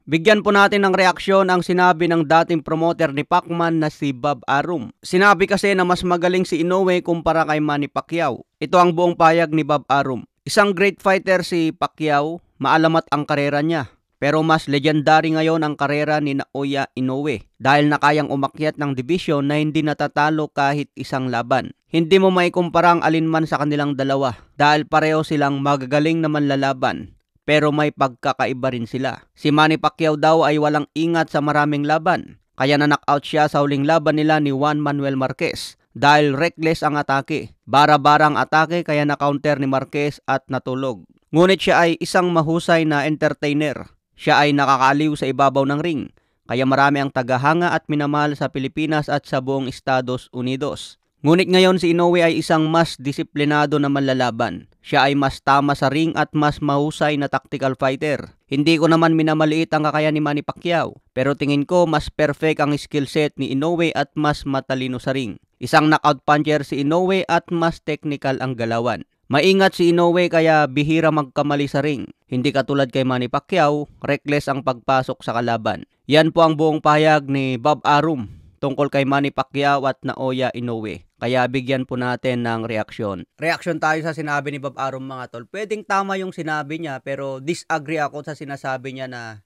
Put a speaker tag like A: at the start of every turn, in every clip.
A: Bigyan po natin ng reaksyon ang sinabi ng dating promoter ni Pacman na si Bob Arum. Sinabi kasi na mas magaling si Inoue kumpara kay Manny Pacquiao. Ito ang buong payag ni Bob Arum. Isang great fighter si Pacquiao, maalamat ang karera niya. Pero mas legendary ngayon ang karera ni Naoya Inoue dahil nakayang umakyat ng division na hindi natatalo kahit isang laban. Hindi mo maikumpara ang alinman sa kanilang dalawa dahil pareho silang magagaling na manlalaban. Pero may pagkakaiba rin sila. Si Manny Pacquiao daw ay walang ingat sa maraming laban. Kaya na-knockout siya sa huling laban nila ni Juan Manuel Marquez dahil reckless ang atake. Bara-bara ang atake kaya na-counter ni Marquez at natulog. Ngunit siya ay isang mahusay na entertainer. Siya ay nakakaaliw sa ibabaw ng ring. Kaya marami ang tagahanga at minamahal sa Pilipinas at sa buong Estados Unidos. Ngunit ngayon si Inoue ay isang mas disiplinado na manlalaban. Siya ay mas tama sa ring at mas mahusay na tactical fighter. Hindi ko naman minamaliit ang kakayahan ni Manny Pacquiao, pero tingin ko mas perfect ang skill set ni Inoue at mas matalino sa ring. Isang knockout puncher si Inoue at mas technical ang galawan. Maingat si Inoue kaya bihira magkamali sa ring. Hindi katulad kay Manny Pacquiao, reckless ang pagpasok sa kalaban. Yan po ang buong pahayag ni Bob Arum tungkol kay Manny Pacquiao at Naoya Inoue. Kaya bigyan po natin ng reaksyon. Reaksyon tayo sa sinabi ni Bob Arum mga tol. Pwedeng tama yung sinabi niya pero disagree ako sa sinasabi niya na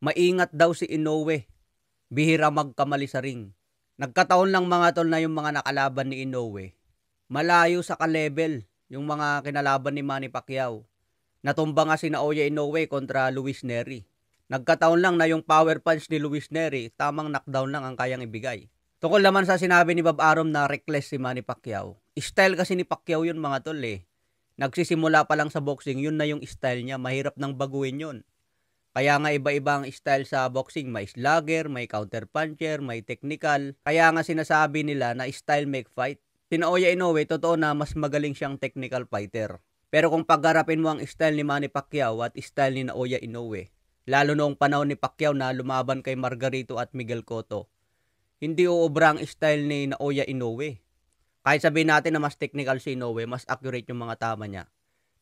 A: maingat daw si Inoue. Bihira magkamali sa ring. Nagkataon lang mga tol na yung mga nakalaban ni Inoue malayo sa ka-level yung mga kinalaban ni Manny Pacquiao. Natumba nga si Naoya Inoue kontra Luis Nery. Nagkataon lang na yung power punch ni Luis Nery, tamang knockdown lang ang kayang ibigay. Tungkol naman sa sinabi ni Bob Arum na reckless si Manny Pacquiao. Style kasi ni Pacquiao yun mga tol eh. Nagsisimula pa lang sa boxing, yun na yung style niya. Mahirap nang baguhin yun. Kaya nga iba-iba ang style sa boxing. May slugger, may counter puncher, may technical. Kaya nga sinasabi nila na style make fight. Si Naoya Inoue, totoo na mas magaling siyang technical fighter. Pero kung pagharapin mo ang style ni Manny Pacquiao at style ni Naoya Inoue, lalo noong panahon ni Pacquiao na lumaban kay Margarito at Miguel Cotto, hindi uubra ang style ni Naoya Inoue. Kahit sabihin natin na mas technical si Inoue, mas accurate yung mga tama niya.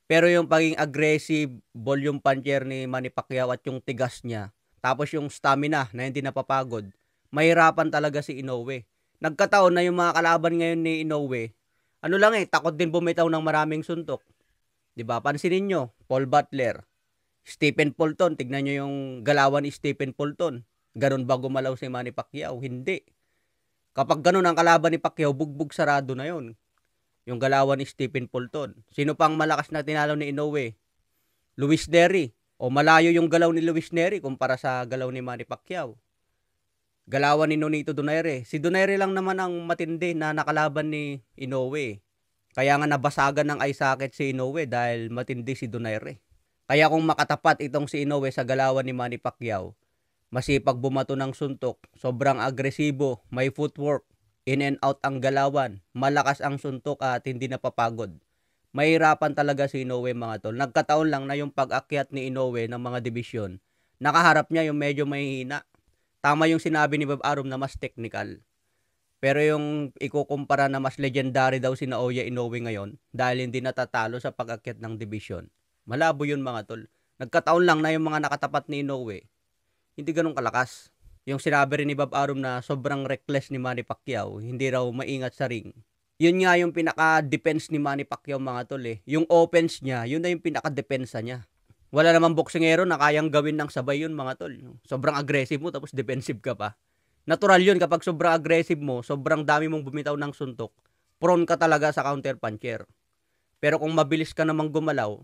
A: Pero yung pagiging aggressive, volume puncher ni Manny Pacquiao at yung tigas niya, tapos yung stamina na hindi napapagod, mahirapan talaga si Inoue. Nagkataon na yung mga kalaban ngayon ni Inoue, ano lang takot din bumitaw ng maraming suntok. Diba? Pansinin nyo, Paul Butler, Stephen Fulton, tignan nyo yung galawan ni Stephen Fulton. Ganon ba gumalaw si Manny Pacquiao? Hindi. Kapag ganon ang kalaban ni Pacquiao, bugbog sarado na yon. Yung galawan ni Stephen Fulton. Sino pang malakas na tinalo ni Inoue? Luis Nery. O malayo yung galaw ni Luis Nery kumpara sa galaw ni Manny Pacquiao. Galawan ni Nonito Donaire. Si Donaire lang naman ang matindi na nakalaban ni Inoue. Kaya nga nabasagan ng eye socket si Inoue dahil matindi si Donaire. Kaya kung makatapat itong si Inoue sa galawan ni Manny Pacquiao, masipag bumato ng suntok, sobrang agresibo, may footwork, in and out ang galawan, malakas ang suntok at hindi napapagod. Mahirapan talaga si Inoue mga tol. Nagkataon lang na yung pag-akyat ni Inoue ng mga division, nakaharap niya yung medyo mahihina. Tama yung sinabi ni Bob Arum na mas technical. Pero yung ikukumpara na mas legendary daw si Naoya Inoue ngayon dahil hindi natatalo sa pag-akyat ng division, malabo yun mga tol. Nagkataon lang na yung mga nakatapat ni Inoue, hindi ganun kalakas. Yung sinabi rin ni Bob Arum na sobrang reckless ni Manny Pacquiao, hindi raw maingat sa ring. Yun nga yung pinaka-defense ni Manny Pacquiao mga tol eh. Yung offense niya, yun na yung pinaka-depensa niya. Wala namang boksingero na kayang gawin ng sabay yun mga tol. Sobrang aggressive mo tapos defensive ka pa. Natural yun kapag sobrang aggressive mo, sobrang dami mong bumitaw ng suntok, prone ka talaga sa counter puncher. Pero kung mabilis ka namang gumalaw,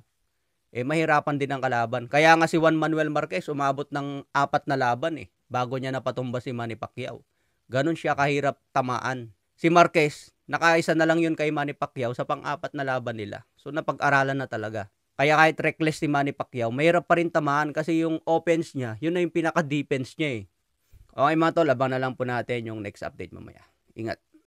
A: mahirapan din ang kalaban. Kaya nga si Juan Manuel Marquez umabot ng 4 na laban bago niya napatumba si Manny Pacquiao. Ganon siya kahirap tamaan. Si Marquez, nakaisa na lang yun kay Manny Pacquiao sa pang-4 na laban nila. So napag-aralan na talaga. Kaya kahit reckless si Manny Pacquiao, mahirap pa rin tamaan kasi yung offense niya, yun na yung pinaka-defense niya Okay mga tol, abangan na lang po natin yung next update mamaya. Ingat.